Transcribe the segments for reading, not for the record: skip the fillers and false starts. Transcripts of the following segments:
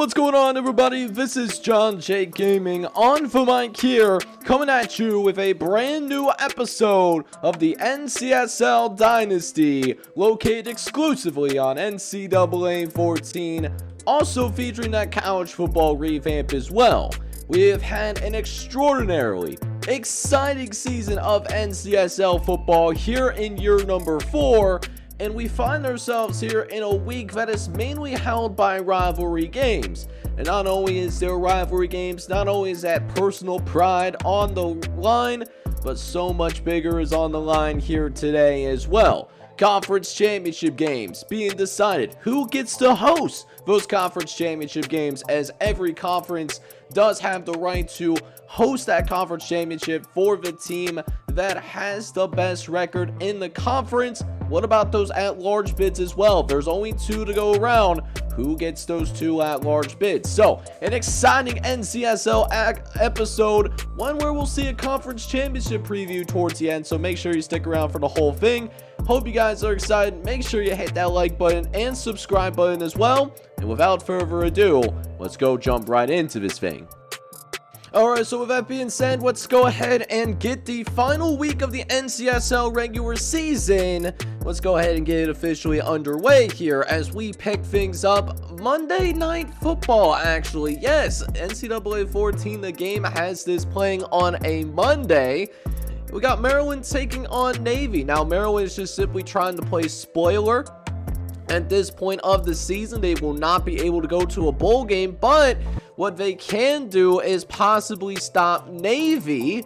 What's going on, everybody? This is John J Gaming on the mic here, coming at you with a brand new episode of the NCSL Dynasty, located exclusively on NCAA 14, also featuring that college football revamp as well. We have had an extraordinarily exciting season of NCSL football here in year number 4, and we find ourselves here in a week that is mainly held by rivalry games. And not only is there rivalry games, not only is that personal pride on the line, but so much bigger is on the line here today as well. Conference championship games being decided. Who gets to host those conference championship games, as every conference does have the right to host that conference championship for the team that has the best record in the conference. What about those at-large bids as well? There's only 2 to go around. Who gets those 2 at-large bids? So, an exciting NCSL episode, one where we'll see a conference championship preview towards the end, so make sure you stick around for the whole thing. Hope you guys are excited. Make sure you hit that like button and subscribe button as well. And without further ado, let's go jump right into this thing. Alright, so with that being said, let's go ahead and get the final week of the NCSL regular season. Let's go ahead and get it officially underway here as we pick things up. Monday Night Football, actually. Yes, NCAA 14, the game has this playing on a Monday. We got Maryland taking on Navy. Now, Maryland is just simply trying to play spoiler. At this point of the season, they will not be able to go to a bowl game, but what they can do is possibly stop Navy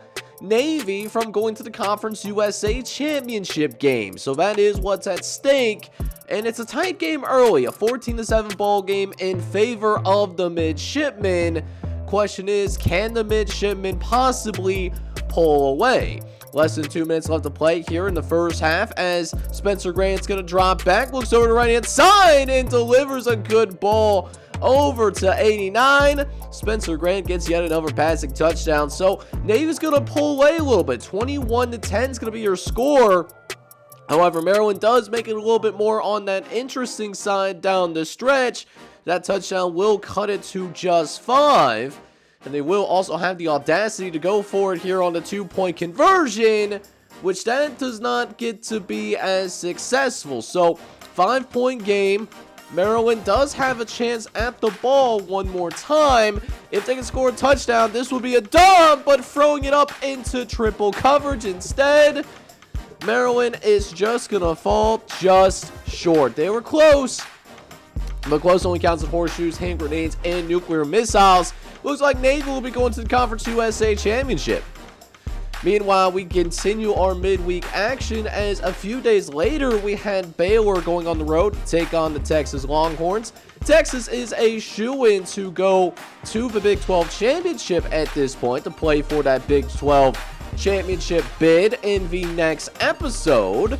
from going to the Conference USA Championship game. So that is what's at stake, and it's a tight game early, a 14-7 ball game in favor of the midshipmen. Question is, can the midshipmen possibly pull away? Less than 2 minutes left to play here in the first half as Spencer Grant's going to drop back, looks over to the right-hand side, and delivers a good ball over to 89. Spencer Grant gets yet another passing touchdown. So Navy's going to pull away a little bit. 21-10 is going to be your score. However, Maryland does make it a little bit more on that interesting side down the stretch. That touchdown will cut it to just 5. And they will also have the audacity to go for it here on the 2-point conversion, which that does not get to be as successful. So, 5-point game. Maryland does have a chance at the ball one more time. If they can score a touchdown, this will be a dub, but throwing it up into triple coverage instead. Maryland is just going to fall just short. They were close, but close only counts in horseshoes, hand grenades, and nuclear missiles. Looks like Navy will be going to the Conference USA Championship. Meanwhile, we continue our midweek action as a few days later we had Baylor going on the road to take on the Texas Longhorns. Texas is a shoo-in to go to the Big 12 Championship at this point to play for that Big 12 Championship bid in the next episode.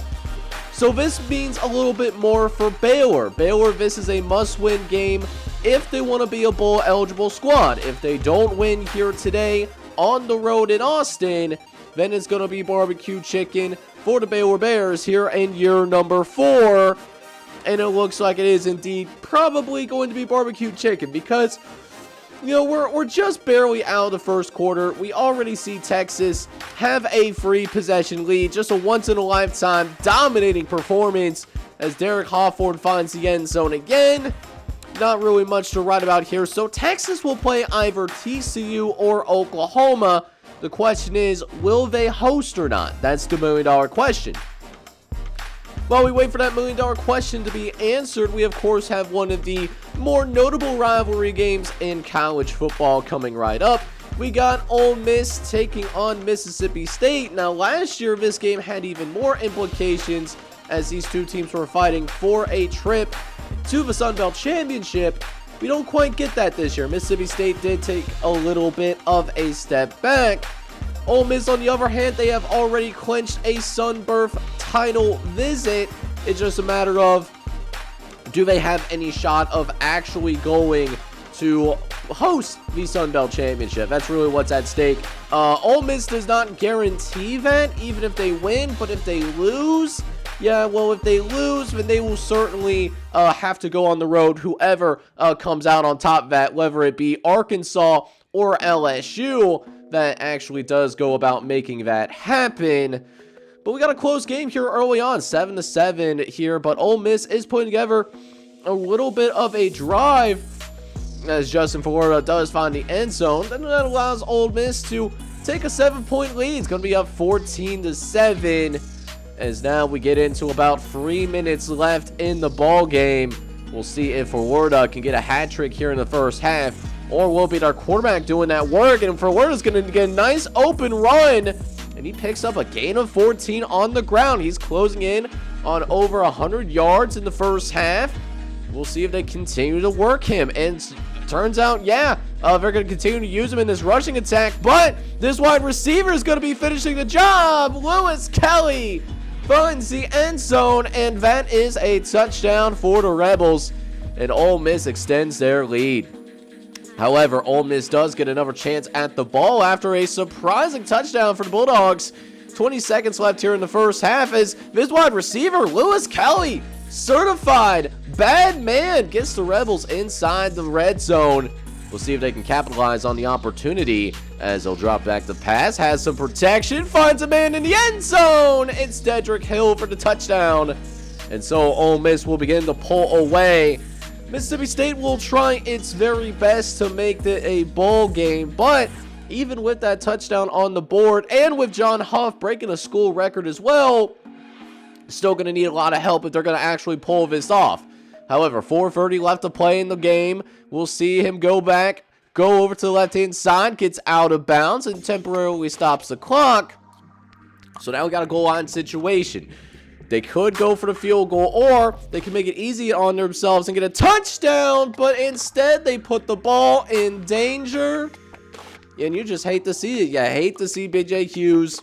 So this means a little bit more for Baylor. Baylor, this is a must-win game if they want to be a bowl-eligible squad. If they don't win here today on the road in Austin, then it's going to be barbecue chicken for the Baylor Bears here in year number 4. And it looks like it is indeed probably going to be barbecue chicken because, you know, we're just barely out of the first quarter. We already see Texas have a free possession lead, just a once-in-a-lifetime dominating performance as Derek Hawthorne finds the end zone again. Not really much to write about here, so Texas will play either TCU or Oklahoma. The question is, will they host or not? That's the million-dollar question. While we wait for that million-dollar question to be answered, we of course have one of the more notable rivalry games in college football coming right up. We got Ole Miss taking on Mississippi State. Now, last year, this game had even more implications as these two teams were fighting for a trip to the Sun Belt Championship. We don't quite get that this year. Mississippi State did take a little bit of a step back. Ole Miss, on the other hand, they have already clinched a Sunbirth title visit. It's just a matter of, do they have any shot of actually going to host the Sun Belt Championship? That's really what's at stake. Ole Miss does not guarantee that, even if they win, but if they lose, Yeah, well, if they lose, then they will certainly have to go on the road, whoever comes out on top of that, whether it be Arkansas or LSU, that actually does go about making that happen. But we got a close game here early on, 7-7 here, but Ole Miss is putting together a little bit of a drive as Justin Florida does find the end zone. Then that allows Ole Miss to take a 7-point lead. It's going to be up 14-7 as now we get into about 3 minutes left in the ball game. We'll see if Florida can get a hat trick here in the first half, or will be their quarterback doing that work. And Florida's going to get a nice open run, and he picks up a gain of 14 on the ground. He's closing in on over 100 yards in the first half. We'll see if they continue to work him. And turns out, yeah, they're going to continue to use him in this rushing attack. But this wide receiver is going to be finishing the job. Lewis Kelly finds the end zone, and that is a touchdown for the Rebels. And Ole Miss extends their lead. However, Ole Miss does get another chance at the ball after a surprising touchdown for the Bulldogs. 20 seconds left here in the first half as this wide receiver, Lewis Kelly, certified bad man, gets the Rebels inside the red zone. We'll see if they can capitalize on the opportunity as they'll drop back the pass, has some protection, finds a man in the end zone. It's Dedrick Hill for the touchdown. And so Ole Miss will begin to pull away. Mississippi State will try its very best to make it a ball game, but even with that touchdown on the board and with John Huff breaking a school record as well, still going to need a lot of help if they're going to actually pull this off. However, 4:30 left to play in the game. We'll see him go over to the left-hand side, gets out of bounds, and temporarily stops the clock. So now we got a goal line situation. They could go for the field goal, or they can make it easy on themselves and get a touchdown, but instead they put the ball in danger. And you just hate to see it. You hate to see B.J. Hughes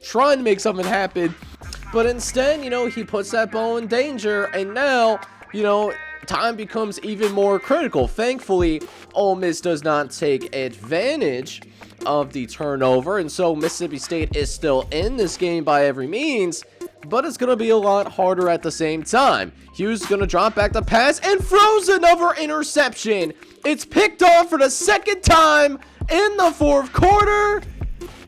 trying to make something happen, but instead, he puts that ball in danger, and now, time becomes even more critical. Thankfully, Ole Miss does not take advantage of the turnover, and so Mississippi State is still in this game by every means, but it's going to be a lot harder at the same time. Hughes is going to drop back the pass and throws another interception. It's picked off for the second time in the fourth quarter.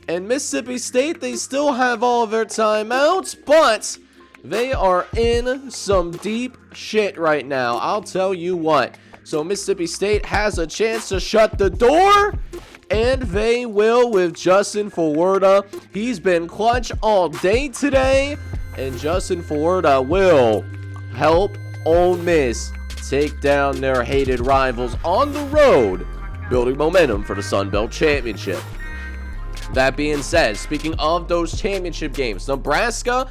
And Mississippi State, they still have all of their timeouts, but they are in some deep shit right now. I'll tell you what. So Mississippi State has a chance to shut the door, and they will with Justin Florida. He's been clutch all day today, and Justin Florida will help Ole Miss take down their hated rivals on the road, building momentum for the Sun Belt Championship. That being said, speaking of those championship games, Nebraska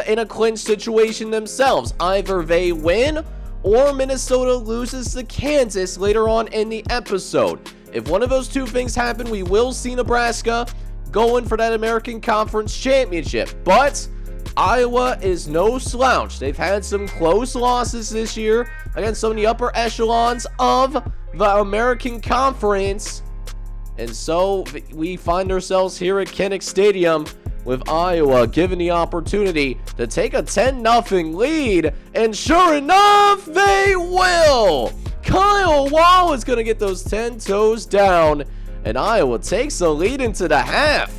in a clinch situation themselves. Either they win or Minnesota loses to Kansas later on in the episode. If one of those two things happen, we will see Nebraska going for that American Conference Championship. But Iowa is no slouch. They've had some close losses this year against some of the upper echelons of the American Conference. And so we find ourselves here at Kinnick Stadium with Iowa given the opportunity to take a 10-0 lead. And sure enough, they will. Kyle Wall is going to get those 10 toes down, and Iowa takes the lead into the half.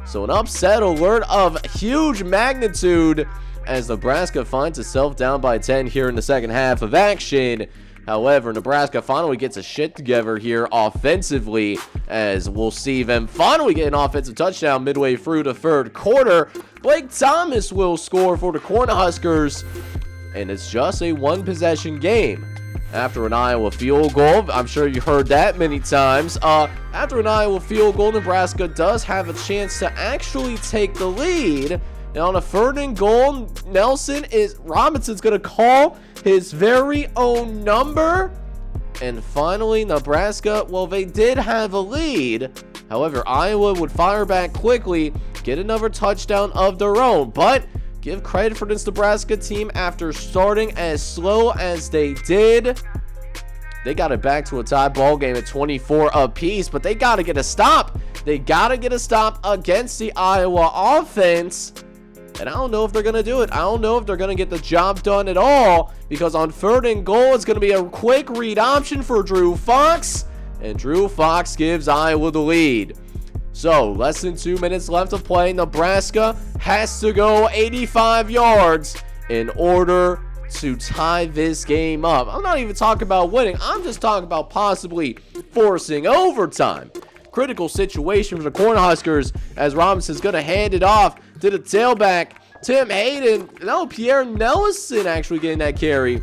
So an upset alert of huge magnitude as Nebraska finds itself down by 10 here in the second half of action. However, Nebraska finally gets a shit together here offensively, as we'll see them finally get an offensive touchdown midway through the third quarter. Blake Thomas will score for the Cornhuskers, and it's just a one-possession game. After an Iowa field goal, I'm sure you heard that many times. After an Iowa field goal, Nebraska does have a chance to actually take the lead. And on a 3rd and goal, Robinson's going to call his very own number. And finally, Nebraska, well, they did have a lead. However, Iowa would fire back quickly, get another touchdown of their own. But give credit for this Nebraska team after starting as slow as they did. They got it back to a tie ball game at 24 apiece, but they got to get a stop. They got to get a stop against the Iowa offense, And I don't know if they're going to do it. I don't know if they're going to get the job done at all, because on 3rd and goal, it's going to be a quick read option for Drew Fox, and Drew Fox gives Iowa the lead. So, less than 2 minutes left to play. Nebraska has to go 85 yards in order to tie this game up. I'm not even talking about winning. I'm just talking about possibly forcing overtime. Critical situation for the Cornhuskers, as Robinson's going to hand it off to the tailback, Tim Hayden. No, Pierre Nelson actually getting that carry.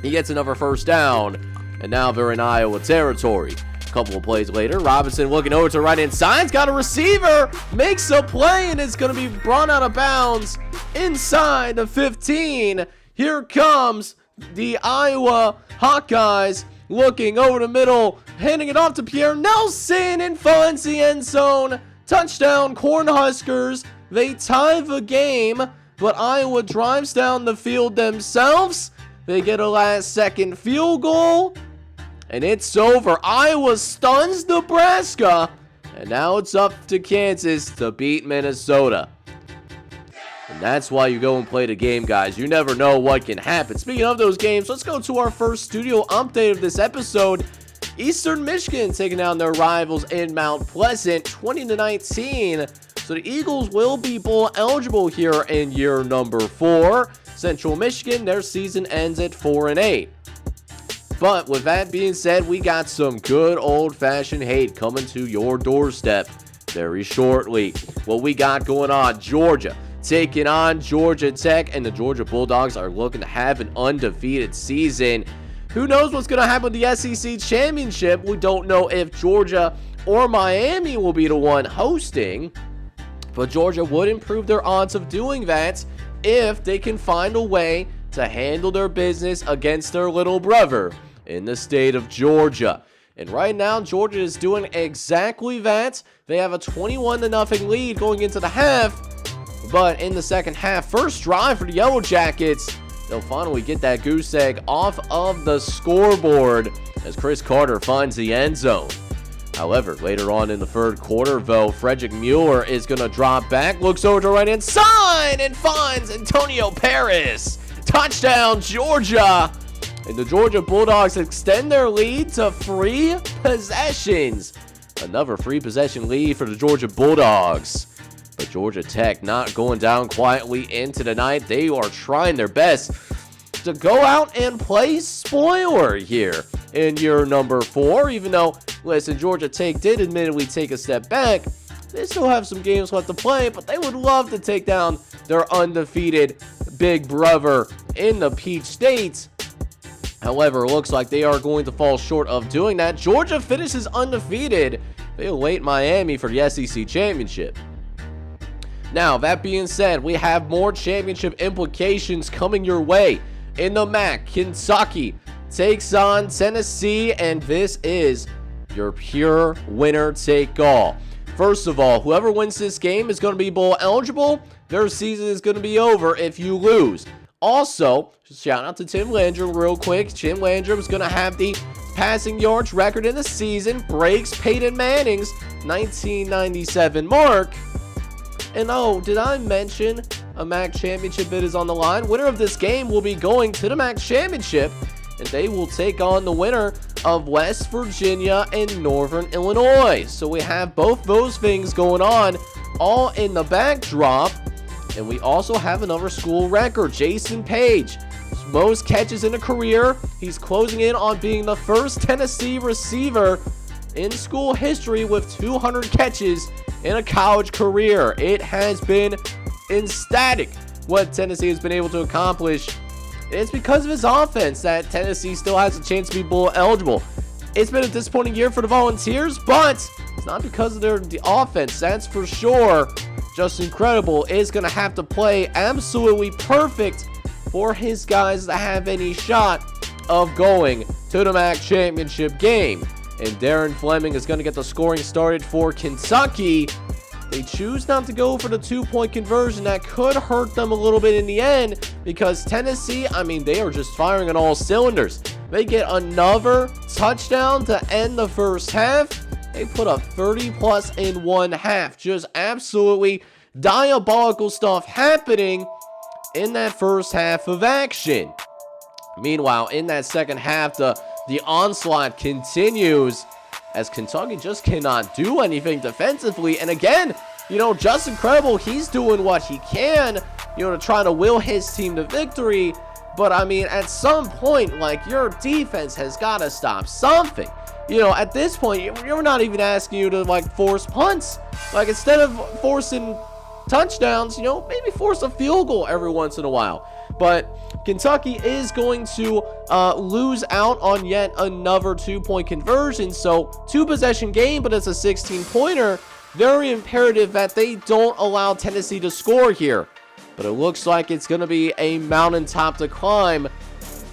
He gets another first down, and now they're in Iowa territory. A couple of plays later, Robinson looking over to right inside, got a receiver, makes a play, and it's going to be brought out of bounds inside the 15. Here comes the Iowa Hawkeyes looking over the middle, handing it off to Pierre Nelson, and finds the end zone. Touchdown, Cornhuskers. They tie the game, but Iowa drives down the field themselves. They get a last-second field goal, and it's over. Iowa stuns Nebraska, and now it's up to Kansas to beat Minnesota. And that's why you go and play the game, guys. You never know what can happen. Speaking of those games, let's go to our first studio update of this episode. Eastern Michigan taking down their rivals in Mount Pleasant, 20-19. So the Eagles will be bowl eligible here in year number 4. Central Michigan, their season ends at 4-8. But with that being said, we got some good old-fashioned hate coming to your doorstep very shortly. What we got going on, Georgia taking on Georgia Tech, and the Georgia Bulldogs are looking to have an undefeated season. Who knows what's going to happen with the SEC Championship? We don't know if Georgia or Miami will be the one hosting, but Georgia would improve their odds of doing that if they can find a way to handle their business against their little brother in the state of Georgia. And right now, Georgia is doing exactly that. They have a 21-0 lead going into the half. But in the second half, first drive for the Yellow Jackets, they'll finally get that goose egg off of the scoreboard as Chris Carter finds the end zone. However, later on in the third quarter, though, Frederick Mueller is going to drop back, looks over to right inside, and finds Antonio Paris. Touchdown, Georgia! And the Georgia Bulldogs extend their lead to 3 possessions. Another 3 possession lead for the Georgia Bulldogs. But Georgia Tech not going down quietly into the night. They are trying their best to go out and play spoiler here in year number 4. Even though, listen, Georgia Tech did admittedly take a step back, they still have some games left to play, but they would love to take down their undefeated big brother in the Peach State. However, it looks like they are going to fall short of doing that. Georgia finishes undefeated. They await Miami for the SEC Championship. Now, that being said, we have more championship implications coming your way. In the MAC, Kentucky takes on Tennessee, and this is your pure winner-take-all. First of all, whoever wins this game is going to be bowl eligible. Their season is going to be over if you lose. Also, shout out to Tim Landrum real quick. Tim Landrum is going to have the passing yards record in the season, breaks Peyton Manning's 1997 mark. And oh, did I mention a MAC championship bid is on the line? Winner of this game will be going to the MAC championship, and they will take on the winner of West Virginia and Northern Illinois. So we have both those things going on, all in the backdrop. And we also have another school record. Jason Page, most catches in a career. He's closing in on being the first Tennessee receiver in school history with 200 catches in a college career. It has been ecstatic what Tennessee has been able to accomplish. It's because of his offense that Tennessee still has a chance to be bowl eligible. It's been a disappointing year for the Volunteers, but it's not because of the offense, that's for sure. Justin Credible is going to have to play absolutely perfect for his guys to have any shot of going to the MAC championship game. And Darren Fleming is going to get the scoring started for Kentucky. They choose not to go for the 2-point conversion. That could hurt them a little bit in the end because Tennessee, they are just firing on all cylinders. They get another touchdown to end the first half. They put up 30-plus in one half. Just absolutely diabolical stuff happening in that first half of action. Meanwhile, in that second half, the onslaught continues as Kentucky just cannot do anything defensively. And again, just incredible. He's doing what he can, to try to will his team to victory. But I mean, at some point, your defense has got to stop something. At this point, you're not even asking you to force punts. Instead of forcing touchdowns, maybe force a field goal every once in a while. But Kentucky is going to lose out on yet another 2-point conversion. So 2-possession game, but it's a 16-pointer. Very imperative that they don't allow Tennessee to score here. But it looks like it's going to be a mountaintop to climb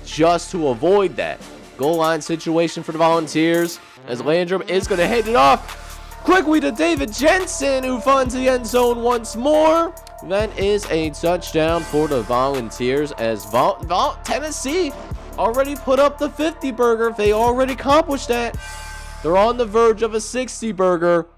just to avoid that. Goal line situation for the Volunteers as Landrum is going to hand it off quickly to David Jensen, who finds the end zone once more. That is a touchdown for the Volunteers as Tennessee already put up the 50-burger. They already accomplished that. They're on the verge of a 60-burger,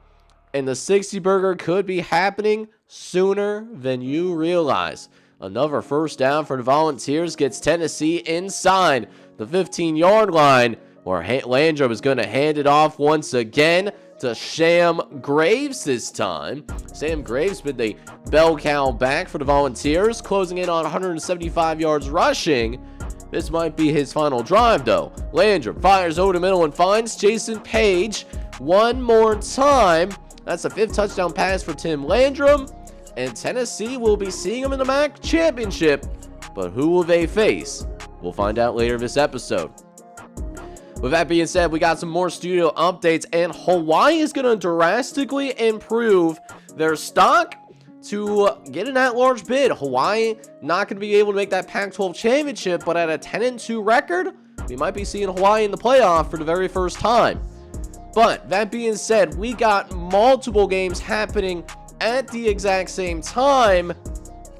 and the 60-burger could be happening sooner than you realize. Another first down for the Volunteers gets Tennessee inside the 15-yard line, where Landrum is going to hand it off once again to Sam Graves this time. Sam Graves been the bell cow back for the Volunteers, closing in on 175 yards rushing. This might be his final drive, though. Landrum fires over the middle and finds Jason Page one more time. That's a 5th touchdown pass for Tim Landrum. And Tennessee will be seeing him in the MAC championship. But who will they face? We'll find out later this episode. With that being said, we got some more studio updates, and Hawaii is going to drastically improve their stock to get an at-large bid. Hawaii not going to be able to make that Pac-12 championship, but at a 10-2 record, we might be seeing Hawaii in the playoff for the very first time. But that being said, we got multiple games happening at the exact same time.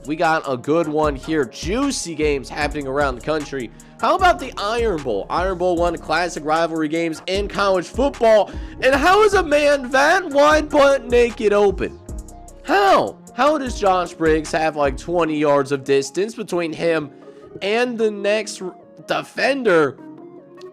We got a good one here. Juicy games happening around the country. How about the Iron Bowl? Iron Bowl, one of the classic rivalry games in college football. And how is a man that wide butt naked open? How? How does Josh Briggs have 20 yards of distance between him and the next defender?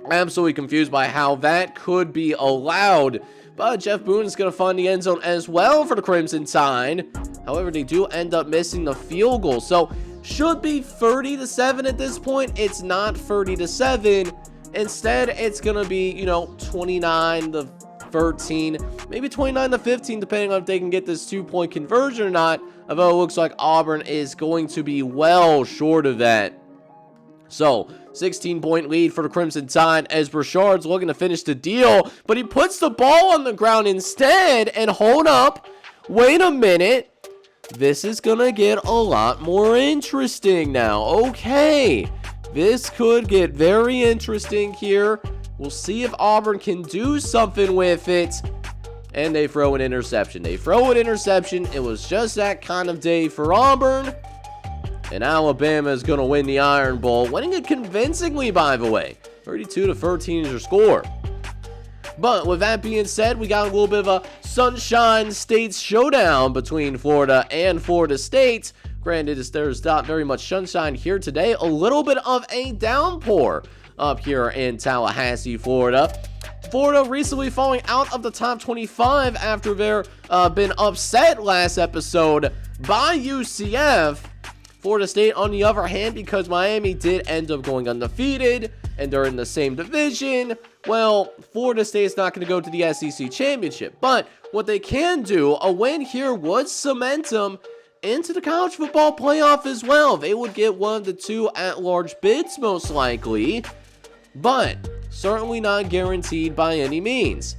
I'm absolutely confused by how that could be allowed. But Jeff Boone is going to find the end zone as well for the Crimson Tide. However, they do end up missing the field goal. So should be 30-7 at this point. It's not 30-7. Instead, it's going to be, 29-13, maybe 29-15, depending on if they can get this 2-point conversion or not. Although it looks like Auburn is going to be well short of that. So, 16-point lead for the Crimson Tide as Burchard's looking to finish the deal, but he puts the ball on the ground instead. And hold up, wait a minute. This is gonna get a lot more interesting now. Okay, this could get very interesting here. We'll see if Auburn can do something with it. And they throw an interception. It was just that kind of day for Auburn. And Alabama is going to win the Iron Bowl, winning it convincingly, by the way. 32-13 is your score. But with that being said, we got a little bit of a Sunshine State showdown between Florida and Florida State. Granted, there's not very much sunshine here today. A little bit of a downpour up here in Tallahassee, Florida. Florida recently falling out of the top 25 after they're been upset last episode by UCF. Florida State, on the other hand, because Miami did end up going undefeated and they're in the same division, well, Florida State's not going to go to the SEC championship. But what they can do, a win here would cement them into the college football playoff as well. They would get one of the 2 at-large bids most likely, but certainly not guaranteed by any means.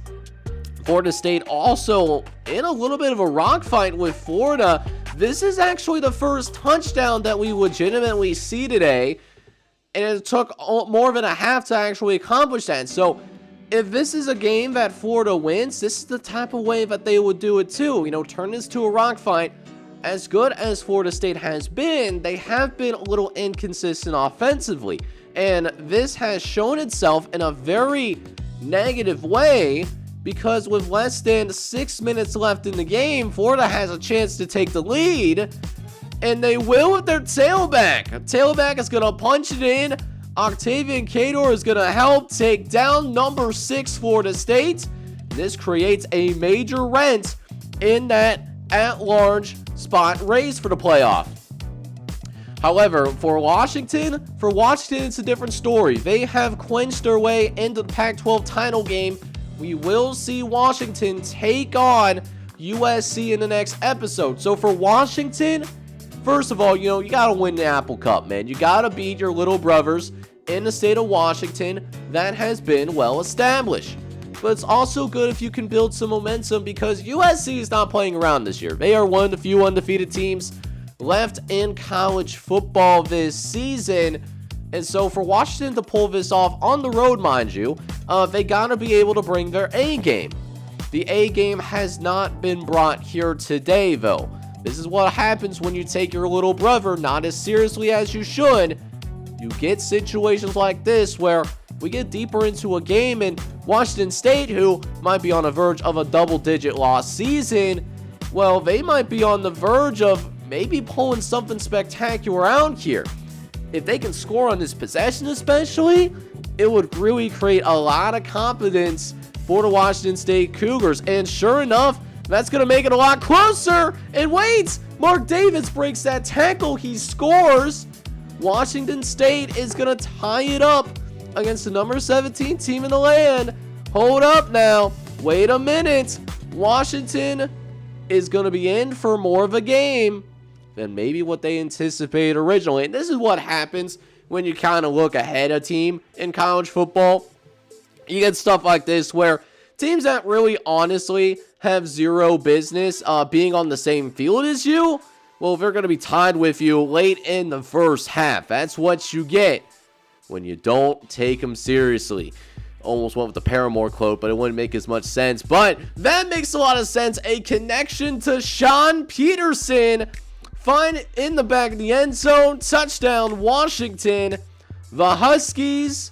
Florida State also in a little bit of a rock fight with Florida. This is actually the first touchdown that we legitimately see today, and it took more than a half to actually accomplish that. So if this is a game that Florida wins, this is the type of way that they would do it too. Turn this to a rock fight. As good as Florida State has been, they have been a little inconsistent offensively, and this has shown itself in a very negative way because with less than 6 minutes left in the game, Florida has a chance to take the lead, and they will with their tailback. Tailback is going to punch it in. Octavian Cador is going to help take down number 6 Florida State. This creates a major rent in that at-large spot race for the playoff. However, for Washington, it's a different story. They have clinched their way into the Pac-12 title game. We will see Washington take on USC in the next episode. So for Washington, first of all, you got to win the Apple Cup, man. You got to beat your little brothers in the state of Washington. That has been well established. But it's also good if you can build some momentum, because USC is not playing around this year. They are one of the few undefeated teams left in college football this season. And so for Washington to pull this off on the road, mind you, they got to be able to bring their A game. The A game has not been brought here today, though. This is what happens when you take your little brother not as seriously as you should. You get situations like this where we get deeper into a game, and Washington State, who might be on the verge of a double-digit loss season, well, they might be on the verge of maybe pulling something spectacular out here. If they can score on this possession especially, it would really create a lot of confidence for the Washington State Cougars. And sure enough, that's going to make it a lot closer. And wait, Mark Davis breaks that tackle. He scores. Washington State is going to tie it up against the number 17 team in the land. Hold up now. Wait a minute. Washington is going to be in for more of a game than maybe what they anticipated originally. And this is what happens when you kind of look ahead a team in college football. You get stuff like this where teams that really honestly have zero business being on the same field as you, well, they're going to be tied with you late in the first half. That's what you get when you don't take them seriously. Almost went with the Paramore quote, but it wouldn't make as much sense. But that makes a lot of sense. A connection to Sean Peterson. Find in the back of the end zone. Touchdown, Washington. The Huskies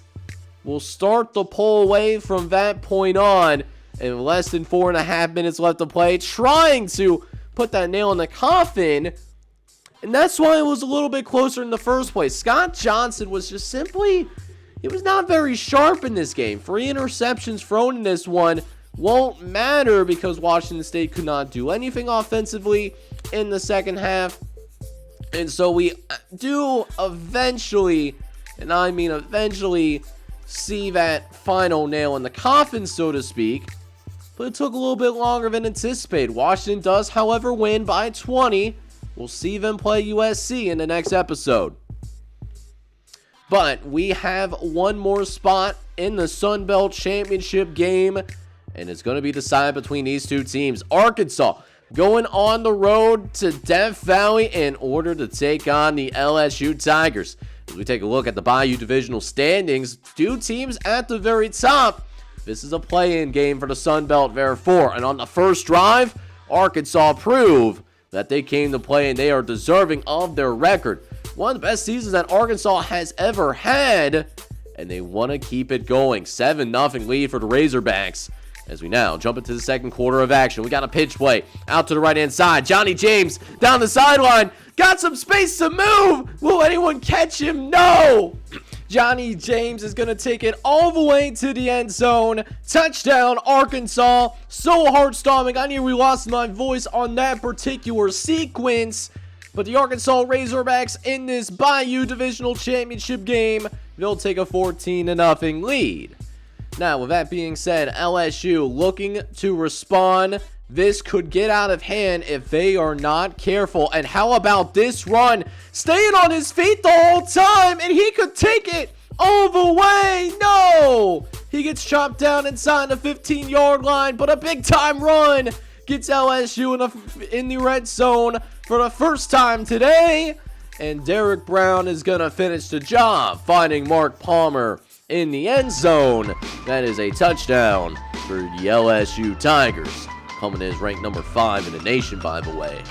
will start the pull away from that point on. And less than 4.5 minutes left to play. Trying to put that nail in the coffin. And that's why it was a little bit closer in the first place. Scott Johnson was just simply, he was not very sharp in this game. 3 interceptions thrown in this one won't matter because Washington State could not do anything offensively in the second half. And so we do eventually, and I mean eventually, see that final nail in the coffin, so to speak. But it took a little bit longer than anticipated. Washington does, however, win by 20. We'll see them play USC in the next episode. But we have one more spot in the Sun Belt Championship game, and it's going to be decided between these two teams. Arkansas going on the road to Death Valley in order to take on the LSU Tigers. As we take a look at the Bayou Divisional standings, two teams at the very top. This is a play-in game for the Sun Belt, therefore. And on the first drive, Arkansas prove that they came to play and they are deserving of their record. One of the best seasons that Arkansas has ever had, and they want to keep it going. 7-0 lead for the Razorbacks. As we now jump into the second quarter of action, we got a pitch play out to the right-hand side. Johnny James down the sideline. Got some space to move. Will anyone catch him? No. Johnny James is going to take it all the way to the end zone. Touchdown, Arkansas. So heart-stopping. I nearly lost my voice on that particular sequence. But the Arkansas Razorbacks in this Bayou Divisional Championship game, they'll take a 14-0 lead. Now, with that being said, LSU looking to respond. This could get out of hand if they are not careful. And how about this run? Staying on his feet the whole time, and he could take it all the way. No! He gets chopped down inside the 15-yard line, but a big-time run gets LSU in the red zone for the first time today. And Derek Brown is going to finish the job, finding Mark Palmer in the end zone. That is a touchdown for the LSU Tigers. Coming in as ranked number 5 in the nation, by the way.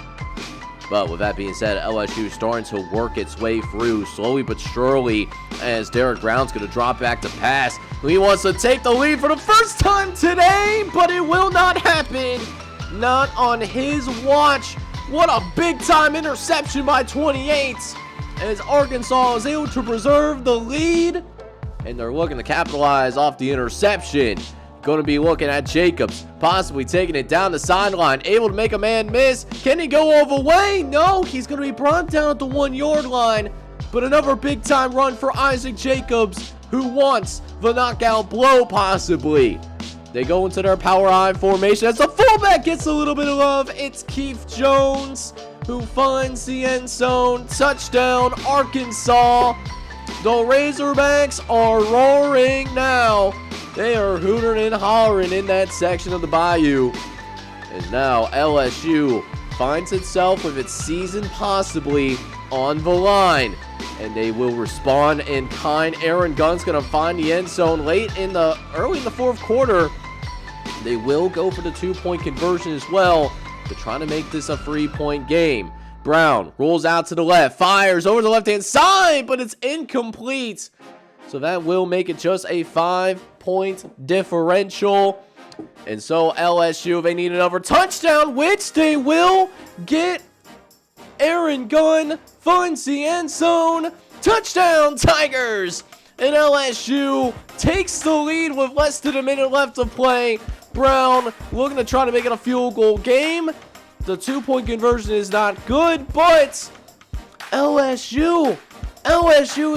But with that being said, LSU starting to work its way through slowly but surely as Derek Brown's going to drop back to pass. He wants to take the lead for the first time today, but it will not happen. Not on his watch. What a big-time interception by 28, as Arkansas is able to preserve the lead, and they're looking to capitalize off the interception. Going to be looking at Jacobs, possibly taking it down the sideline, able to make a man miss. Can he go all the way? No, he's going to be brought down at the 1-yard line, but another big-time run for Isaac Jacobs, who wants the knockout blow possibly. They go into their power I formation as the fullback gets a little bit of love. It's Keith Jones who finds the end zone. Touchdown, Arkansas. The Razorbacks are roaring now. They are hootering and hollering in that section of the bayou. And now LSU finds itself with its season possibly on the line. And they will respond in kind. Aaron Gunn's going to find the end zone early in the fourth quarter. They will go for the 2-point conversion as well to try to make this a 3-point game. Brown rolls out to the left, fires over the left-hand side, but it's incomplete. So that will make it just a 5-point differential. And so LSU, they need another touchdown, which they will get. Aaron Gunn finds the end zone. Touchdown, Tigers! And LSU takes the lead with less than a minute left to play. Brown looking to try to make it a field goal game. The 2-point conversion is not good, but LSU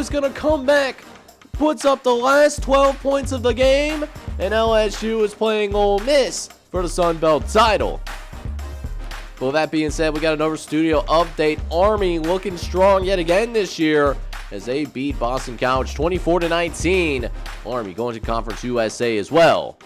is going to come back, puts up the last 12 points of the game, and LSU is playing Ole Miss for the Sun Belt title. But with that being said, we got another studio update. Army looking strong yet again this year as they beat Boston College 24-19. Army going to Conference USA as well.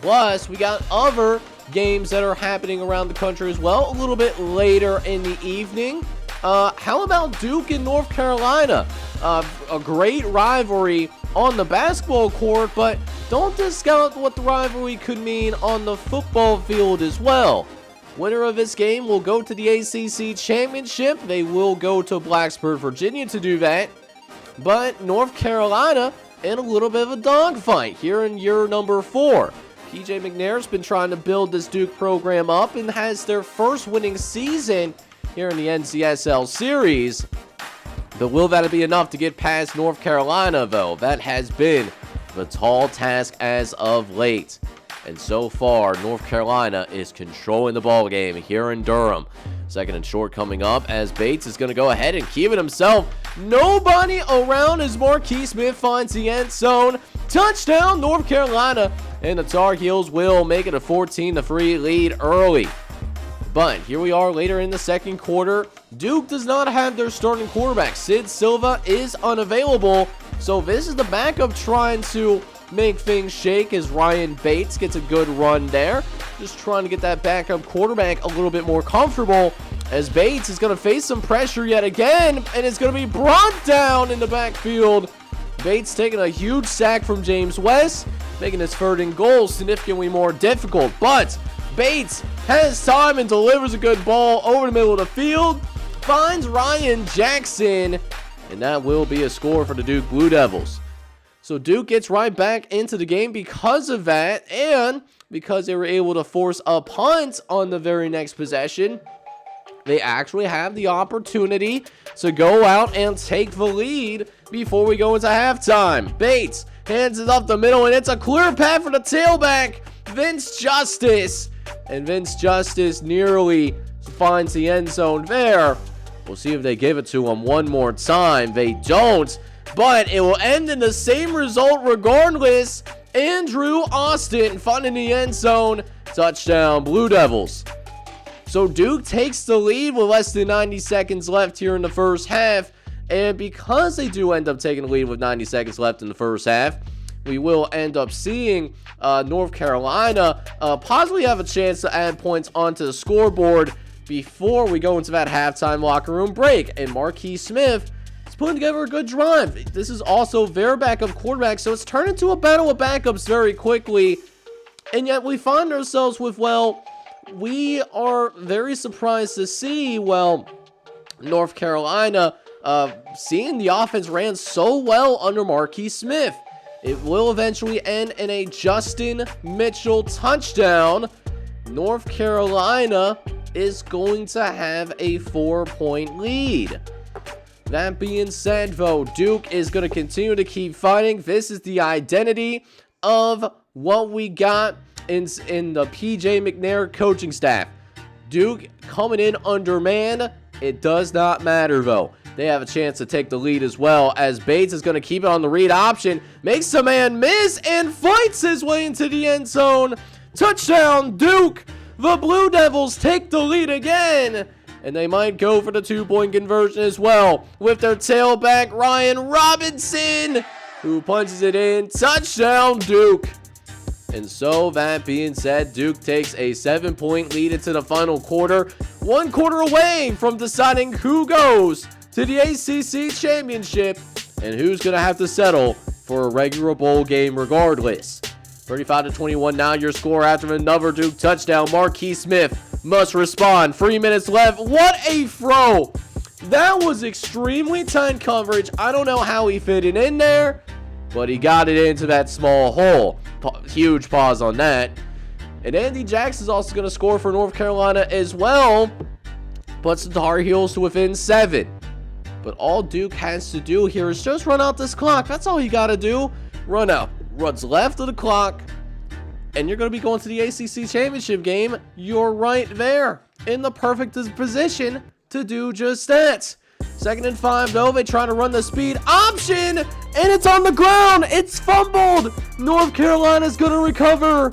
Plus, we got other games that are happening around the country as well a little bit later in the evening. How about Duke and North Carolina? A great rivalry on the basketball court, but don't discount what the rivalry could mean on the football field as well. Winner of this game will go to the ACC Championship. They will go to Blacksburg, Virginia to do that. But North Carolina in a little bit of a dogfight here in year number 4. PJ McNair's been trying to build this Duke program up and has their first winning season here in the NCSL series. But will that be enough to get past North Carolina, though? That has been the tall task as of late. And so far, North Carolina is controlling the ball game here in Durham. Second and short coming up as Bates is going to go ahead and keep it himself. Nobody around as Marquis Smith finds the end zone. Touchdown, North Carolina. And the Tar Heels will make it a 14-3 lead early. But here we are later in the second quarter. Duke does not have their starting quarterback. Sid Silva is unavailable. So this is the backup trying to make things shake as Ryan Bates gets a good run there. Just trying to get that backup quarterback a little bit more comfortable as Bates is going to face some pressure yet again and is going to be brought down in the backfield. Bates taking a huge sack from James West, making his third and goal significantly more difficult. But Bates has time and delivers a good ball over the middle of the field, finds Ryan Jackson, and that will be a score for the Duke Blue Devils. So Duke gets right back into the game because of that, and because they were able to force a punt on the very next possession. They actually have the opportunity to go out and take the lead before we go into halftime. Bates hands it up the middle, and it's a clear path for the tailback, Vince Justice. And Vince Justice nearly finds the end zone there. We'll see if they give it to him one more time. They don't, but it will end in the same result regardless. Andrew Austin finding the end zone. Touchdown, Blue Devils. So Duke takes the lead with less than 90 seconds left here in the first half. And because they do end up taking the lead with 90 seconds left in the first half, we will end up seeing North Carolina possibly have a chance to add points onto the scoreboard before we go into that halftime locker room break. And Marquis Smith is putting together a good drive. This is also their backup quarterback, so it's turned into a battle of backups very quickly. And yet we find ourselves with, well, we are very surprised to see, well, North Carolina seeing the offense ran so well under Marquis Smith. It will eventually end in a Justin Mitchell touchdown. North Carolina is going to have a 4-point lead. That being said, though, Duke is going to continue to keep fighting. This is the identity of what we got in the PJ McNair coaching staff. Duke coming in undermanned. It does not matter, though. They have a chance to take the lead as well, as Bates is going to keep it on the read option. Makes the man miss and fights his way into the end zone. Touchdown, Duke! The Blue Devils take the lead again. And they might go for the 2-point conversion as well, with their tailback, Ryan Robinson, who punches it in. Touchdown, Duke! And so, that being said, Duke takes a 7-point lead into the final quarter. 1 quarter away from deciding who goes to the ACC championship and who's going to have to settle for a regular bowl game regardless. 35-21 now your score after another Duke touchdown. Marquis Smith must respond. 3 minutes left. What a throw! That was extremely tight coverage. I don't know how he fit it in there, but he got it into that small hole. Huge pause on that. And Andy Jackson's also going to score for North Carolina as well. Puts the Tar Heels to within 7. But all Duke has to do here is just run out this clock. That's all you got to do. Run out. Runs left of the clock. And you're going to be going to the ACC championship game. You're right there in the perfect position to do just that. 2nd and 5, though. They try to run the speed option. And it's on the ground. It's fumbled. North Carolina's going to recover.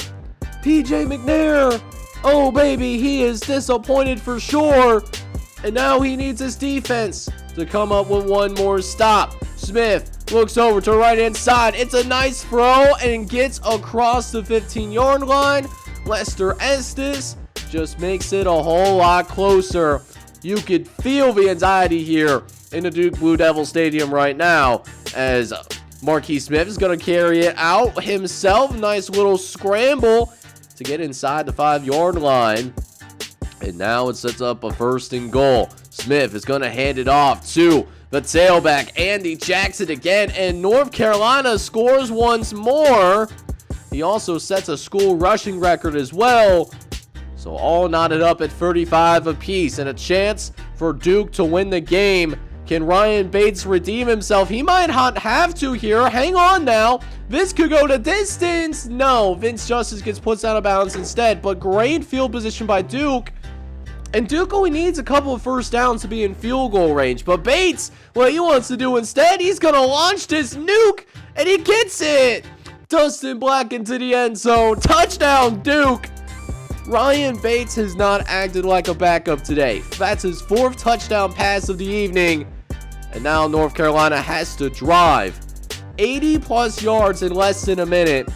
PJ McNair. Oh, baby. He is disappointed for sure. And now he needs his defense to come up with one more stop. Smith looks over to the right-hand side. It's a nice throw and gets across the 15-yard line. Lester Estes just makes it a whole lot closer. You could feel the anxiety here in the Duke Blue Devil Stadium right now as Marquis Smith is going to carry it out himself. Nice little scramble to get inside the 5-yard line. And now it sets up a 1st and goal. Smith is going to hand it off to the tailback, Andy Jackson again. And North Carolina scores once more. He also sets a school rushing record as well. So all knotted up at 35 apiece. And a chance for Duke to win the game. Can Ryan Bates redeem himself? He might not have to here. Hang on now. This could go to distance. No, Vince Justice gets put out of bounds instead. But great field position by Duke. And Duke only needs a couple of first downs to be in field goal range. But Bates, what he wants to do instead, he's going to launch this nuke. And he gets it. Dustin Black into the end zone. Touchdown, Duke. Ryan Bates has not acted like a backup today. That's his 4th touchdown pass of the evening. And now North Carolina has to drive 80-plus yards in less than a minute.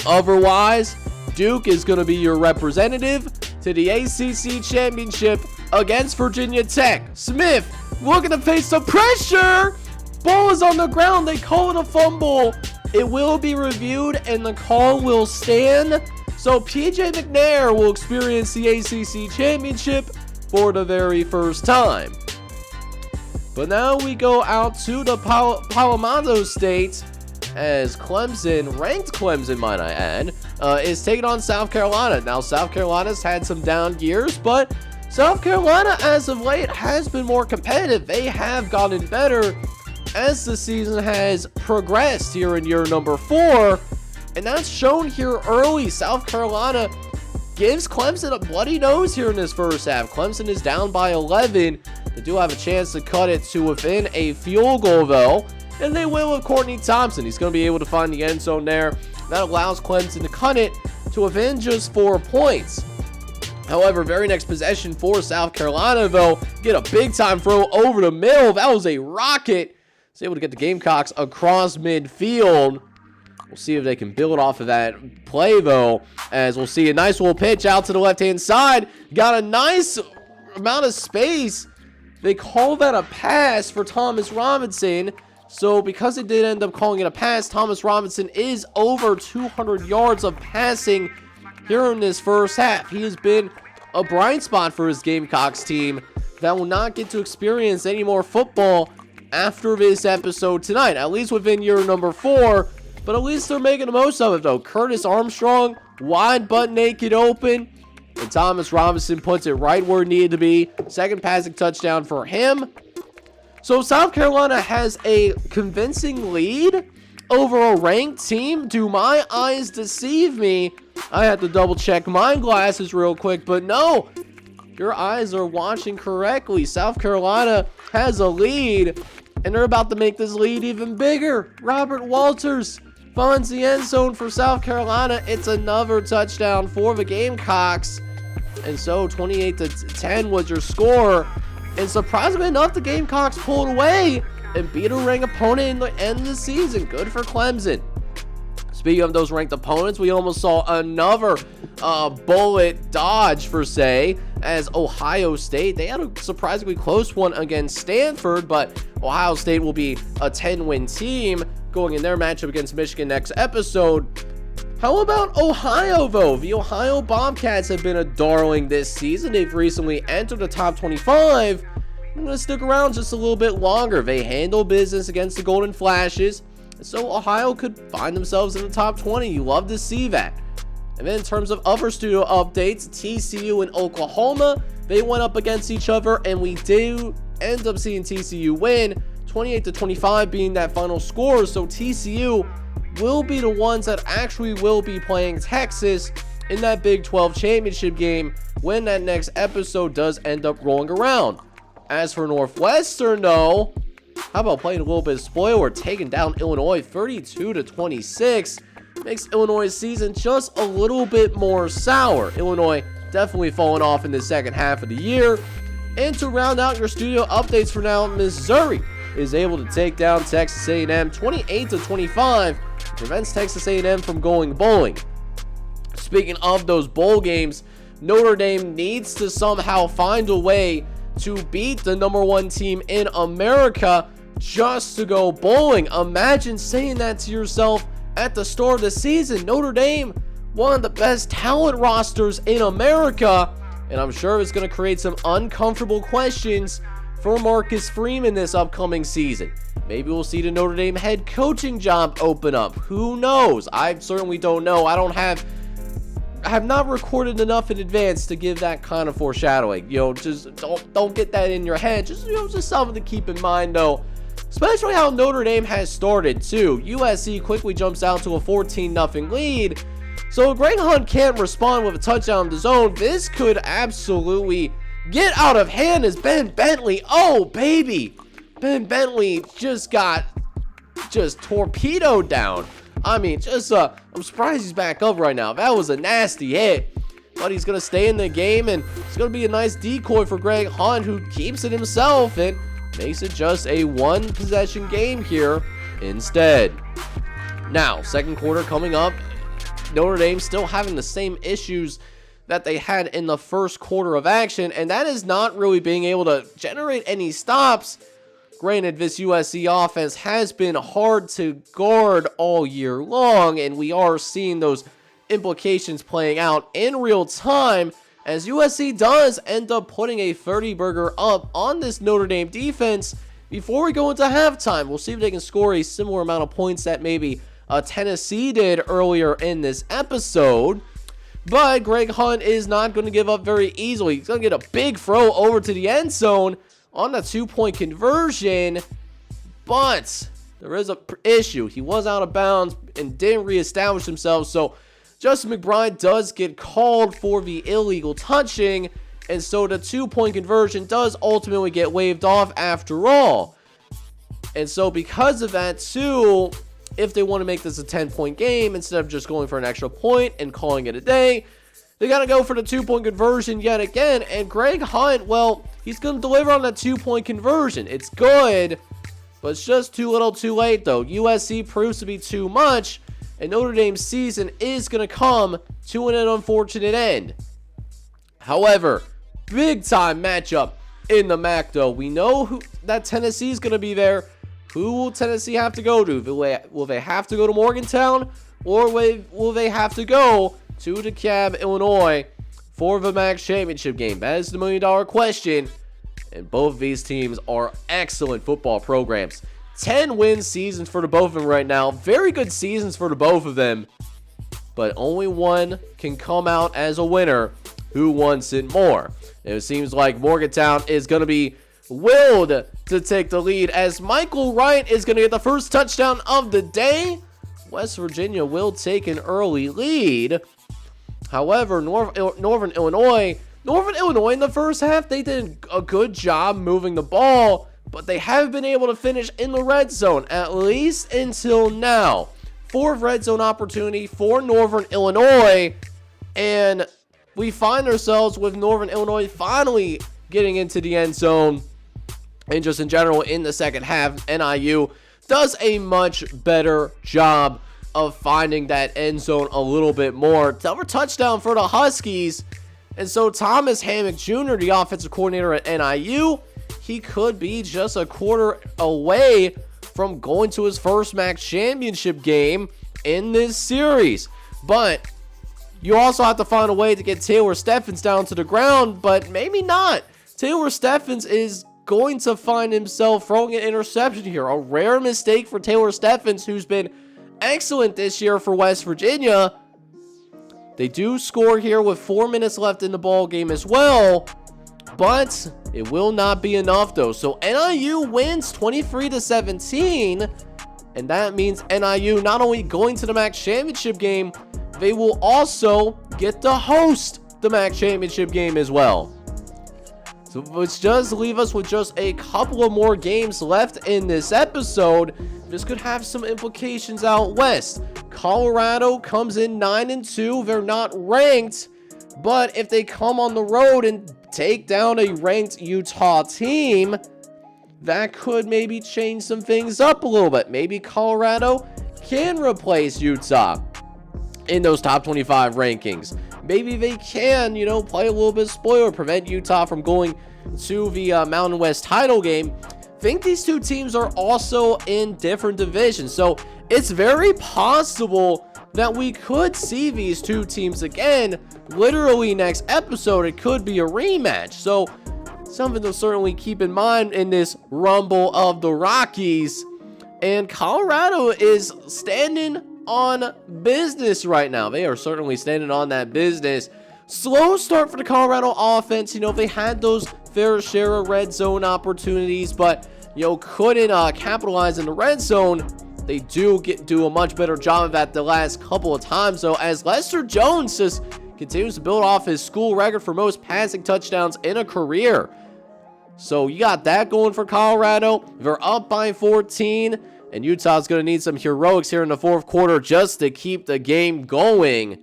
Otherwise, Duke is going to be your representative to the ACC championship against Virginia Tech. Smith looking to face the pressure. Ball is on the ground. They call it a fumble. It will be reviewed and the call will stand. So PJ McNair will experience the ACC championship for the very first time. But now we go out to the Palomino State as Clemson, ranked Clemson might I add, is taking on South Carolina. Now South Carolina's had some down years, but South Carolina as of late has been more competitive. They have gotten better as the season has progressed here in year number 4. And that's shown here early. South Carolina gives Clemson a bloody nose here in this first half. Clemson is down by 11. They do have a chance to cut it to within a field goal, though. And they will with Courtney Thompson. He's going to be able to find the end zone there. That allows Clemson to cut it to within just 4 points. However, very next possession for South Carolina, though, get a big-time throw over the middle. That was a rocket. He's able to get the Gamecocks across midfield. We'll see if they can build off of that play, though, as we'll see a nice little pitch out to the left-hand side. Got a nice amount of space. They call that a pass for Thomas Robinson. So because they did end up calling it a pass, Thomas Robinson is over 200 yards of passing here in this first half. He has been a bright spot for his Gamecocks team that will not get to experience any more football after this episode tonight, at least within year number 4. But at least they're making the most of it, though. Curtis Armstrong, wide butt naked open. And Thomas Robinson puts it right where it needed to be. Second passing touchdown for him. So South Carolina has a convincing lead over a ranked team. Do my eyes deceive me? I have to double check my glasses real quick, but no. Your eyes are watching correctly. South Carolina has a lead, and they're about to make this lead even bigger. Robert Walters finds the end zone for South Carolina. It's another touchdown for the Gamecocks. And so 28-10 was your score. And surprisingly enough, the Gamecocks pulled away and beat a ranked opponent in the end of the season. Good for Clemson. Speaking of those ranked opponents, we almost saw another bullet dodge, per se, as Ohio State. They had a surprisingly close one against Stanford, but Ohio State will be a 10-win team going in their matchup against Michigan next episode. How about Ohio, though? The Ohio Bobcats have been a darling this season. They've recently entered the top 25. I'm going to stick around just a little bit longer. They handle business against the Golden Flashes, so Ohio could find themselves in the top 20. You love to see that. And then in terms of other studio updates, TCU and Oklahoma, they went up against each other, and we do end up seeing TCU win, 28-25 being that final score. So TCU will be the ones that actually will be playing Texas in that Big 12 championship game when that next episode does end up rolling around. As for Northwestern, though, how about playing a little bit of spoiler, taking down Illinois 32-26, makes Illinois' season just a little bit more sour. Illinois definitely falling off in the second half of the year. And to round out your studio updates for now, Missouri is able to take down Texas A&M 28-25, prevents Texas A&M from going bowling. Speaking of those bowl games, Notre Dame needs to somehow find a way to beat the #1 team in America just to go bowling. Imagine saying that to yourself at the start of the season. Notre Dame, one of the best talent rosters in America, and I'm sure it's going to create some uncomfortable questions for Marcus Freeman this upcoming season. Maybe we'll see the Notre Dame head coaching job open up. Who knows? I certainly don't know. I have not recorded enough in advance to give that kind of foreshadowing. Just don't get that in your head. Just something to keep in mind, though. Especially how Notre Dame has started, too. USC quickly jumps out to a 14-0 lead. So if Greg Hunt can't respond with a touchdown of his own, this could absolutely get out of hand as Ben Bentley, oh baby, Ben Bentley got torpedoed down. I mean, I'm surprised he's back up right now. That was a nasty hit, but he's going to stay in the game, and it's going to be a nice decoy for Greg Hunt, who keeps it himself and makes it just a one-possession game here instead. Now, second quarter coming up. Notre Dame still having the same issues that they had in the first quarter of action, and that is not really being able to generate any stops. Granted, this USC offense has been hard to guard all year long, and we are seeing those implications playing out in real time as USC does end up putting a 30-burger up on this Notre Dame defense before we go into halftime. We'll see if they can score a similar amount of points that maybe Tennessee did earlier in this episode. But Greg Hunt is not going to give up very easily. He's going to get a big throw over to the end zone on the 2-point conversion. But there is an issue. He was out of bounds and didn't reestablish himself. So Justin McBride does get called for the illegal touching. And so the 2-point conversion does ultimately get waived off after all. And so because of that too, if they want to make this a 10-point game instead of just going for an extra point and calling it a day, they got to go for the 2-point conversion yet again. And Greg Hunt, well, he's going to deliver on that 2-point conversion. It's good, but it's just too little too late, though. USC proves to be too much, and Notre Dame's season is going to come to an unfortunate end. However, big-time matchup in the MAC, though. We know that Tennessee is going to be there. Who will Tennessee have to go to? Will they have to go to Morgantown, or will they have to go to DeKalb, Illinois for the MAC championship game? That is the million-dollar question, and both of these teams are excellent football programs. 10-win seasons for the both of them right now. Very good seasons for the both of them. But only one can come out as a winner. Who wants it more? It seems like Morgantown is going to be willed to take the lead as Michael Wright is going to get the first touchdown of the day. West Virginia will take an early lead. However, Northern Illinois in the first half, they did a good job moving the ball, but they have been able to finish in the red zone, at least until now. Fourth red zone opportunity for Northern Illinois, and we find ourselves with Northern Illinois finally getting into the end zone. And just in general, in the second half, NIU does a much better job of finding that end zone a little bit more. Another touchdown for the Huskies. And so Thomas Hammock Jr., the offensive coordinator at NIU, he could be just a quarter away from going to his first MAC championship game in this series. But you also have to find a way to get Taylor Steffens down to the ground, but maybe not. Taylor Steffens is going to find himself throwing an interception here. A rare mistake for Taylor Steffens, who's been excellent this year for West Virginia. They do score here with 4 minutes left in the ball game as well, but it will not be enough though. So NIU wins 23-17, and that means NIU not only going to the MAC championship game, they will also get to host the MAC championship game as well. So which does leave us with just a couple of more games left in this episode. This could have some implications out west. Colorado comes in 9-2. They're not ranked, but if they come on the road and take down a ranked Utah team, that could maybe change some things up a little bit. Maybe Colorado can replace Utah in those top 25 rankings. Maybe they can, play a little bit spoiler, prevent Utah from going to the Mountain West title game. I think these two teams are also in different divisions, so it's very possible that we could see these two teams again. Literally next episode, it could be a rematch. So something to certainly keep in mind in this Rumble of the Rockies. And Colorado is standing on business right now. They are certainly standing on that business. Slow start for the Colorado offense. They had those fair share of red zone opportunities, but couldn't capitalize in the red zone. They do a much better job of that the last couple of times, though, as Lester Jones just continues to build off his school record for most passing touchdowns in a career. So you got that going for Colorado. They're up by 14. And Utah's going to need some heroics here in the fourth quarter just to keep the game going,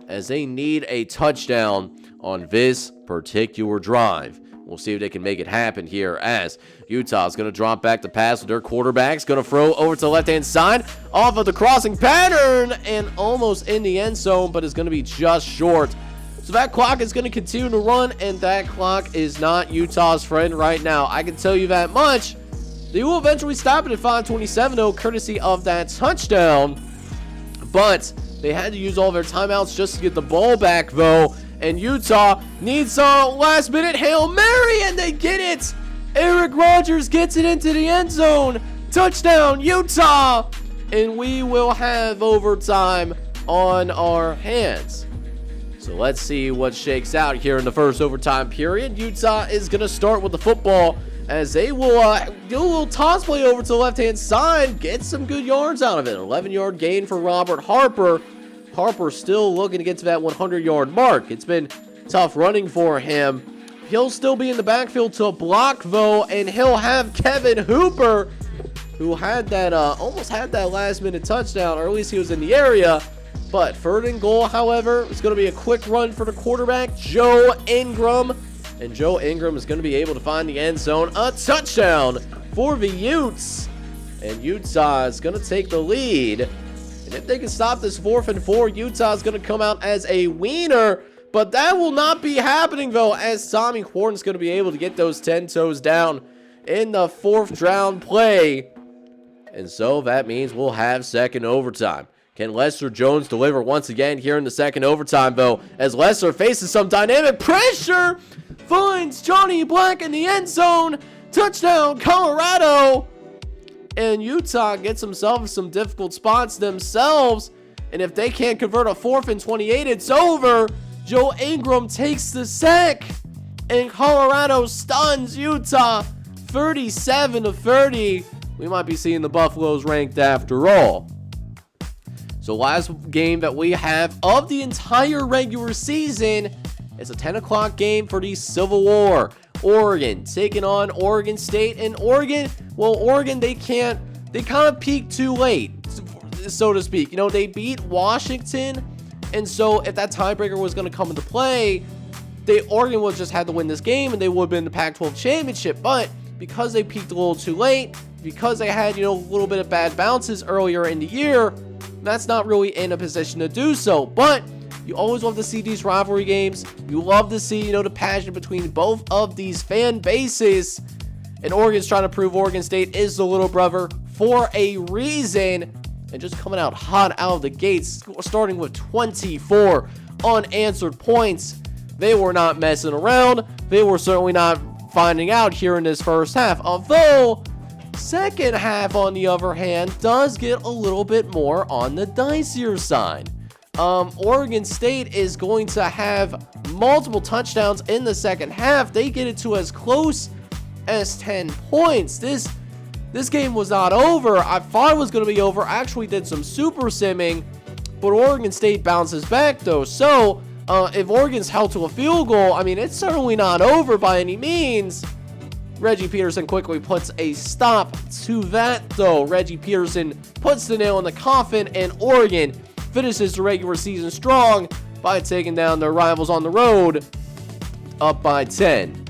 as they need a touchdown on this particular drive. We'll see if they can make it happen here, as Utah's going to drop back to pass with their quarterback's going to throw over to the left-hand side off of the crossing pattern and almost in the end zone, but is going to be just short. So that clock is going to continue to run, and that clock is not Utah's friend right now. I can tell you that much. They will eventually stop it at 5:27, though, courtesy of that touchdown. But they had to use all their timeouts just to get the ball back, though. And Utah needs a last-minute Hail Mary, and they get it. Eric Rogers gets it into the end zone. Touchdown, Utah. And we will have overtime on our hands. So let's see what shakes out here in the first overtime period. Utah is going to start with the football, as they will do a little toss play over to the left-hand side, get some good yards out of it. 11-yard gain for Robert Harper. Harper still looking to get to that 100-yard mark. It's been tough running for him. He'll still be in the backfield to block, though, and he'll have Kevin Hooper, who had that almost had that last-minute touchdown, or at least he was in the area. But third and goal, however, it's going to be a quick run for the quarterback, Joe Ingram. And Joe Ingram is going to be able to find the end zone. A touchdown for the Utes. And Utah is going to take the lead. And if they can stop this 4th and 4, Utah is going to come out as a wiener. But that will not be happening, though, as Tommy Horton's going to be able to get those 10 toes down in the 4th down play. And so that means we'll have second overtime. Can Lester Jones deliver once again here in the second overtime, though, as Lester faces some dynamic pressure, finds Johnny Black in the end zone. Touchdown, Colorado. and Utah gets themselves some difficult spots themselves. And if they can't convert a 4th and 28, it's over. Joe Ingram takes the sack, and Colorado stuns Utah 37-30. We might be seeing the Buffaloes ranked after all. So last game that we have of the entire regular season is a 10 o'clock game for the Civil War. Oregon taking on Oregon State. And Oregon, they kind of peaked too late, so to speak. You know, they beat Washington, and so if that tiebreaker was going to come into play, Oregon would just had to win this game, and they would have been the Pac-12 championship. But because they peaked a little too late, because they had, a little bit of bad bounces earlier in the year, that's not really in a position to do so. But you always love to see these rivalry games. You love to see, the passion between both of these fan bases. And Oregon's trying to prove Oregon State is the little brother for a reason. And just coming out hot out of the gates, starting with 24 unanswered points. They were not messing around. They were certainly not finding out here in this first half. Although, second half, on the other hand, does get a little bit more on the dicier side. Oregon State is going to have multiple touchdowns in the second half. They get it to as close as 10 points. This game was not over. I thought it was going to be over. I actually did some super simming, but Oregon State bounces back though. So if Oregon's held to a field goal, I mean, it's certainly not over by any means. Reggie Peterson quickly puts a stop to that though. Reggie Peterson puts the nail in the coffin, and Oregon finishes the regular season strong by taking down their rivals on the road, up by 10.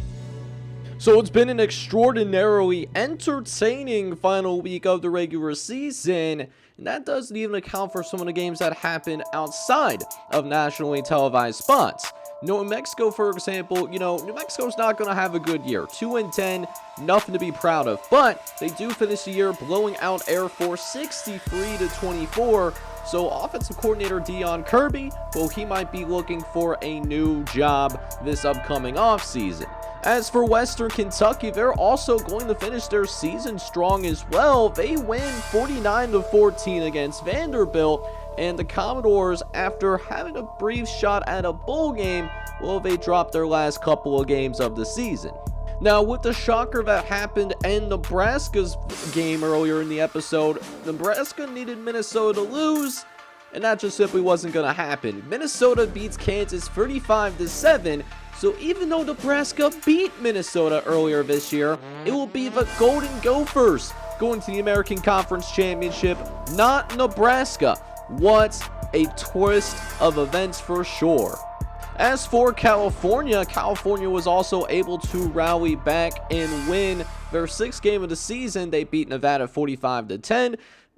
So it's been an extraordinarily entertaining final week of the regular season, and that doesn't even account for some of the games that happened outside of nationally televised spots. New Mexico, for example, New Mexico's not going to have a good year. 2-10, nothing to be proud of, but they do finish the year blowing out Air Force 63-24. So offensive coordinator Deion Kirby, well, he might be looking for a new job this upcoming offseason. As for Western Kentucky, they're also going to finish their season strong as well. They win 49-14 against Vanderbilt, and the Commodores, after having a brief shot at a bowl game, well, they dropped their last couple of games of the season. Now, with the shocker that happened in Nebraska's game earlier in the episode, Nebraska needed Minnesota to lose, and that just simply wasn't going to happen. Minnesota beats Kansas 35-7, so even though Nebraska beat Minnesota earlier this year, it will be the Golden Gophers going to the American Conference Championship, not Nebraska. What a twist of events for sure. As for California was also able to rally back and win their sixth game of the season. They beat Nevada 45-10.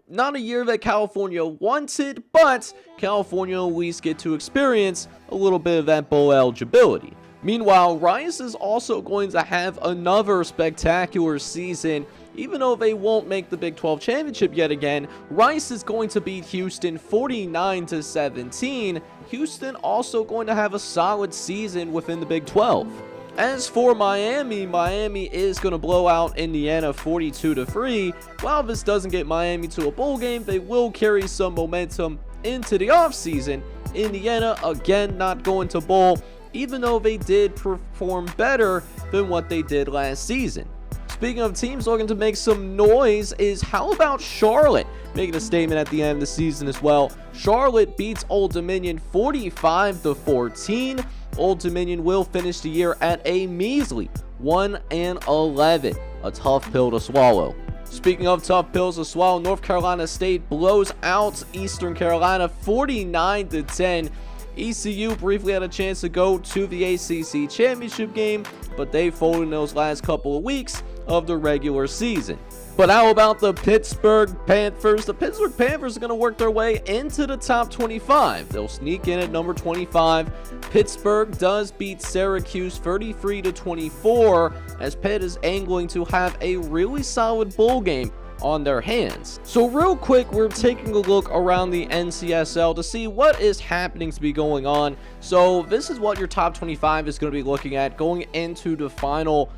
Not a year that California wanted, but California at least get to experience a little bit of that bowl eligibility. Meanwhile, Rice is also going to have another spectacular season. Even though they won't make the Big 12 championship yet again, Rice is going to beat Houston 49-17. Houston also going to have a solid season within the Big 12. As for Miami is going to blow out Indiana 42-3. While this doesn't get Miami to a bowl game, they will carry some momentum into the offseason. Indiana, again, not going to bowl, even though they did perform better than what they did last season. Speaking of teams looking to make some noise, how about Charlotte making a statement at the end of the season as well? Charlotte beats Old Dominion 45-14. Old Dominion will finish the year at a measly 1-11. A tough pill to swallow. Speaking of tough pills to swallow, North Carolina State blows out Eastern Carolina 49-10. ECU briefly had a chance to go to the ACC championship game, but they folded in those last couple of weeks of the regular season. But how about the Pittsburgh Panthers? The Pittsburgh Panthers are going to work their way into the top 25. They'll sneak in at number 25. Pittsburgh does beat Syracuse 33-24, as Pitt is angling to have a really solid bowl game on their hands. So real quick, we're taking a look around the NCSL to see what is happening to be going on. So this is what your top 25 is going to be looking at going into the final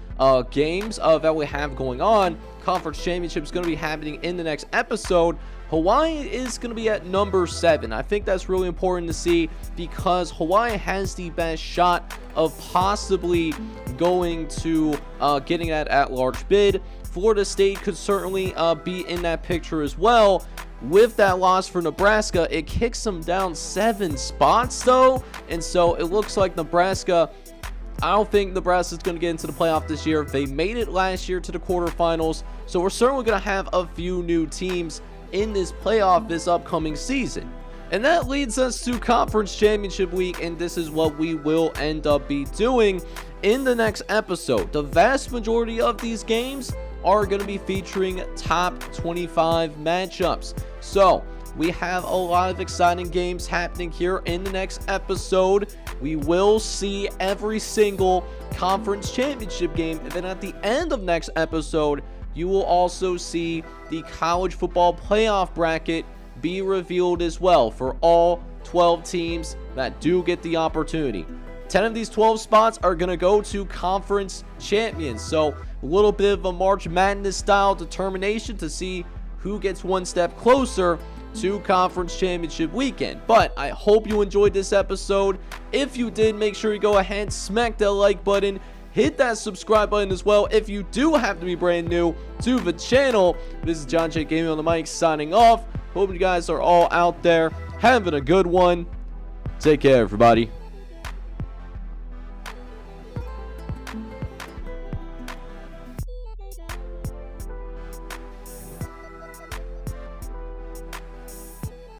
games that we have going on. conference championship is going to be happening in the next episode, Hawaii is going to be at number 7. I think that's really important to see because Hawaii has the best shot of possibly going to getting that at-large bid. Florida State could certainly be in that picture as well. With that loss for Nebraska, it kicks them down 7 spots though, and so it looks like Nebraska, I don't think Nebraska is going to get into the playoff this year. They made it last year to the quarterfinals, so we're certainly going to have a few new teams in this playoff this upcoming season. And that leads us to Conference Championship Week, and this is what we will end up be doing in the next episode. The vast majority of these games are going to be featuring top 25 matchups. So we have a lot of exciting games happening here in the next episode. We will see every single conference championship game, and then at the end of next episode, you will also see the college football playoff bracket be revealed as well for all 12 teams that do get the opportunity. 10 of these 12 spots are going to go to conference champions. So a little bit of a March Madness style determination to see who gets one step closer to conference championship weekend. But I hope you enjoyed this episode. If you did, make sure you go ahead, smack that like button, hit that subscribe button as well if you do have to be brand new to the channel. This is John J. Gaming on the mic signing off. Hope you guys are all out there having a good one. Take care, everybody.